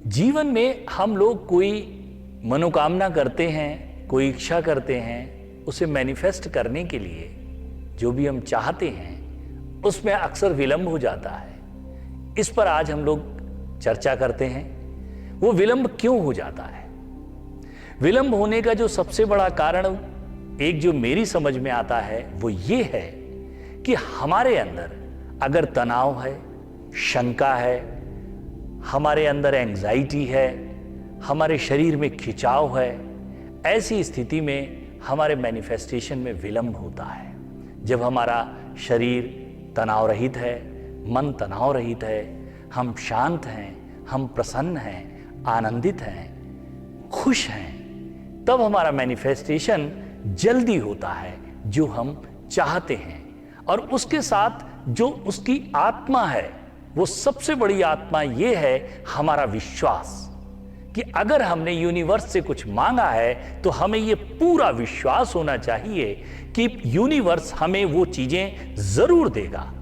जीवन में हम लोग कोई मनोकामना करते हैं, कोई इच्छा करते हैं, उसे मैनिफेस्ट करने के लिए जो भी हम चाहते हैं उसमें अक्सर विलंब हो जाता है। इस पर आज हम लोग चर्चा करते हैं। वो विलंब क्यों हो जाता है? विलंब होने का जो सबसे बड़ा कारण एक जो मेरी समझ में आता है वो ये है कि हमारे अंदर अगर तनाव है, शंका है, हमारे अंदर एंजाइटी है, हमारे शरीर में खिंचाव है, ऐसी स्थिति में हमारे मैनिफेस्टेशन में विलंब होता है। जब हमारा शरीर तनाव रहित है, मन तनाव रहित है, हम शांत हैं, हम प्रसन्न हैं, आनंदित हैं, खुश हैं, तब हमारा मैनिफेस्टेशन जल्दी होता है जो हम चाहते हैं। और उसके साथ जो उसकी आत्मा है, वो सबसे बड़ी आत्मा ये है हमारा विश्वास कि अगर हमने यूनिवर्स से कुछ मांगा है तो हमें ये पूरा विश्वास होना चाहिए कि यूनिवर्स हमें वो चीजें जरूर देगा।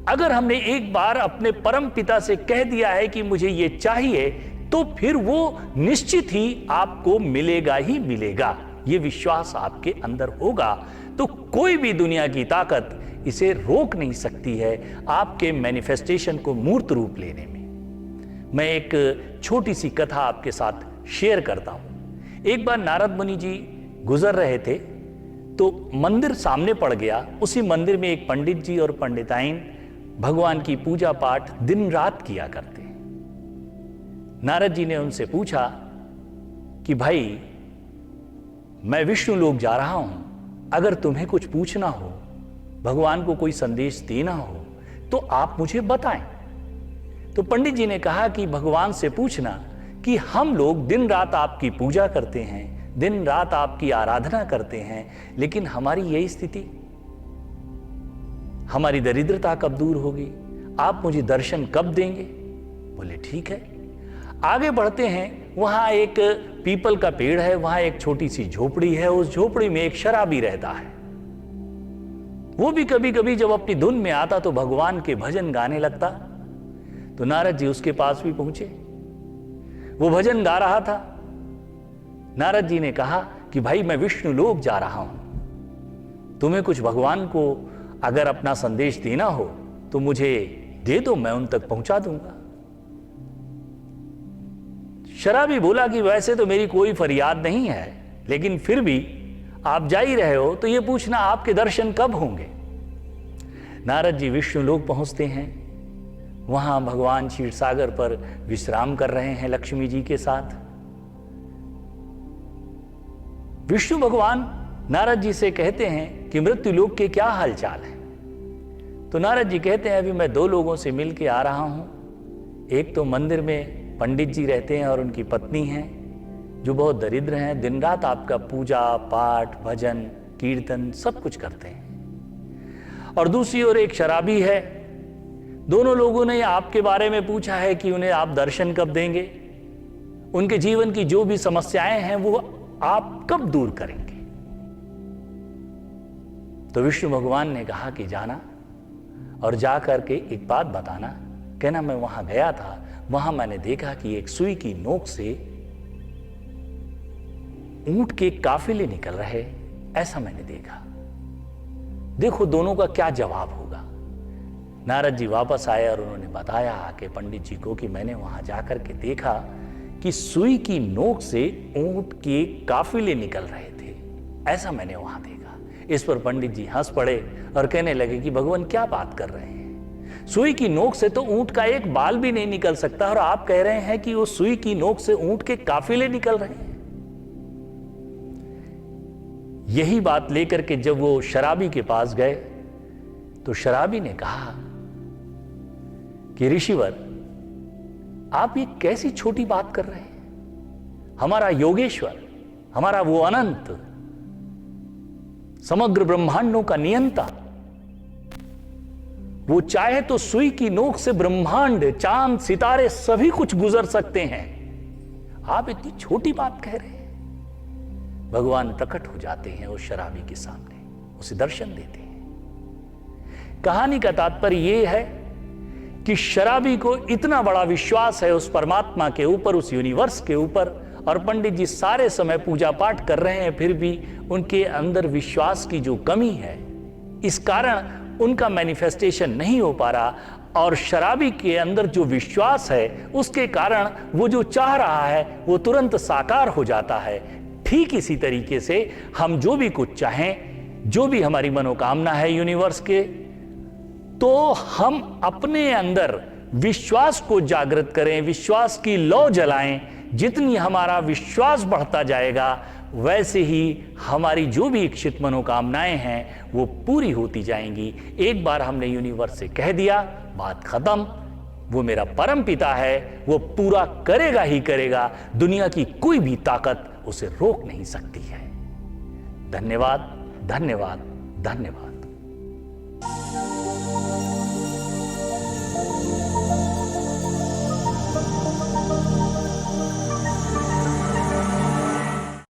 अगर हमने एक बार अपने परम पिता से कह दिया है कि मुझे ये चाहिए, तो फिर वो निश्चित ही आपको मिलेगा ही मिलेगा। ये विश्वास आपके अंदर होगा तो कोई भी दुनिया की ताकत इसे रोक नहीं सकती है आपके मैनिफेस्टेशन को मूर्त रूप लेने में। मैं एक छोटी सी कथा आपके साथ शेयर करता हूं। एक बार नारद मुनि जी गुजर रहे थे तो मंदिर सामने पड़ गया। उसी मंदिर में एक पंडित जी और पंडिताइन भगवान की पूजा पाठ दिन रात किया करते। नारद जी ने उनसे पूछा कि भाई, मैं विष्णु लोक जा रहा हूं, अगर तुम्हें कुछ पूछना हो, भगवान को कोई संदेश देना हो तो आप मुझे बताएं। तो पंडित जी ने कहा कि भगवान से पूछना कि हम लोग दिन रात आपकी पूजा करते हैं, दिन रात आपकी आराधना करते हैं, लेकिन हमारी यही स्थिति, हमारी दरिद्रता कब दूर होगी? आप मुझे दर्शन कब देंगे? बोले ठीक है। आगे बढ़ते हैं। वहां एक पीपल का पेड़ है, वहां एक छोटी सी झोपड़ी है। उस झोपड़ी में एक शराबी रहता है। वो भी कभी कभी जब अपनी धुन में आता तो भगवान के भजन गाने लगता। तो नारद जी उसके पास भी पहुंचे। वो भजन गा रहा था। नारद जी ने कहा कि भाई, मैं विष्णु लोक जा रहा हूं, तुम्हें कुछ भगवान को अगर अपना संदेश देना हो तो मुझे दे दो, मैं उन तक पहुंचा दूंगा। शराबी बोला कि वैसे तो मेरी कोई फरियाद नहीं है, लेकिन फिर भी आप जा ही रहे हो तो ये पूछना आपके दर्शन कब होंगे। नारद जी विष्णु लोक पहुंचते हैं। वहां भगवान क्षीर सागर पर विश्राम कर रहे हैं लक्ष्मी जी के साथ। विष्णु भगवान नारद जी से कहते हैं कि मृत्यु लोक के क्या हालचाल है? तो नारद जी कहते हैं, अभी मैं दो लोगों से मिल के आ रहा हूं। एक तो मंदिर में पंडित जी रहते हैं और उनकी पत्नी हैं जो बहुत दरिद्र हैं, दिन रात आपका पूजा पाठ, भजन, कीर्तन सब कुछ करते हैं। और दूसरी ओर एक शराबी है। दोनों लोगों ने आपके बारे में पूछा है कि उन्हें आप दर्शन कब देंगे, उनके जीवन की जो भी समस्याएं हैं वो आप कब दूर करेंगे। तो विष्णु भगवान ने कहा कि जाना और जा करके एक बात बताना। कहना, मैं वहां गया था, वहां मैंने देखा कि एक सुई की नोक से ऊंट के काफिले निकल रहे, ऐसा मैंने देखा। देखो दोनों का क्या जवाब होगा। नारद जी वापस आए और उन्होंने बताया आके पंडित जी को कि मैंने वहां जाकर के देखा कि सुई की नोक से ऊंट के काफिले निकल रहे थे, ऐसा मैंने वहां देखा। इस पर पंडित जी हंस पड़े और कहने लगे कि भगवान क्या बात कर रहे हैं, सुई की नोक से तो ऊंट का एक बाल भी नहीं निकल सकता और आप कह रहे हैं कि उस सुई की नोक से ऊंट के काफिले निकल रहे हैं। यही बात लेकर के जब वो शराबी के पास गए तो शराबी ने कहा कि ऋषिवर, आप ये कैसी छोटी बात कर रहे हैं? हमारा योगेश्वर, हमारा वो अनंत, समग्र ब्रह्मांडों का नियंता, वो चाहे तो सुई की नोक से ब्रह्मांड, चांद, सितारे सभी कुछ गुजर सकते हैं। आप इतनी छोटी बात कह रहे हैं। भगवान प्रकट हो जाते हैं उस शराबी के सामने, उसे दर्शन देते हैं। कहानी का तात्पर्य यह है कि शराबी को इतना बड़ा विश्वास है उस परमात्मा के ऊपर, उस यूनिवर्स के ऊपर, और पंडित जी सारे समय पूजा पाठ कर रहे हैं, फिर भी उनके अंदर विश्वास की जो कमी है, इस कारण उनका मैनिफेस्टेशन नहीं हो पा रहा। और शराबी के अंदर जो विश्वास है, उसके कारण वो जो चाह रहा है वो तुरंत साकार हो जाता है। ठीक इसी तरीके से हम जो भी कुछ चाहें, जो भी हमारी मनोकामना है यूनिवर्स के, तो हम अपने अंदर विश्वास को जागृत करें, विश्वास की लौ जलाएं। जितनी हमारा विश्वास बढ़ता जाएगा, वैसे ही हमारी जो भी इच्छित मनोकामनाएं हैं वो पूरी होती जाएंगी। एक बार हमने यूनिवर्स से कह दिया, बात खत्म। वो मेरा परम पिता है, वो पूरा करेगा ही करेगा। दुनिया की कोई भी ताकत उसे रोक नहीं सकती है। धन्यवाद, धन्यवाद, धन्यवाद।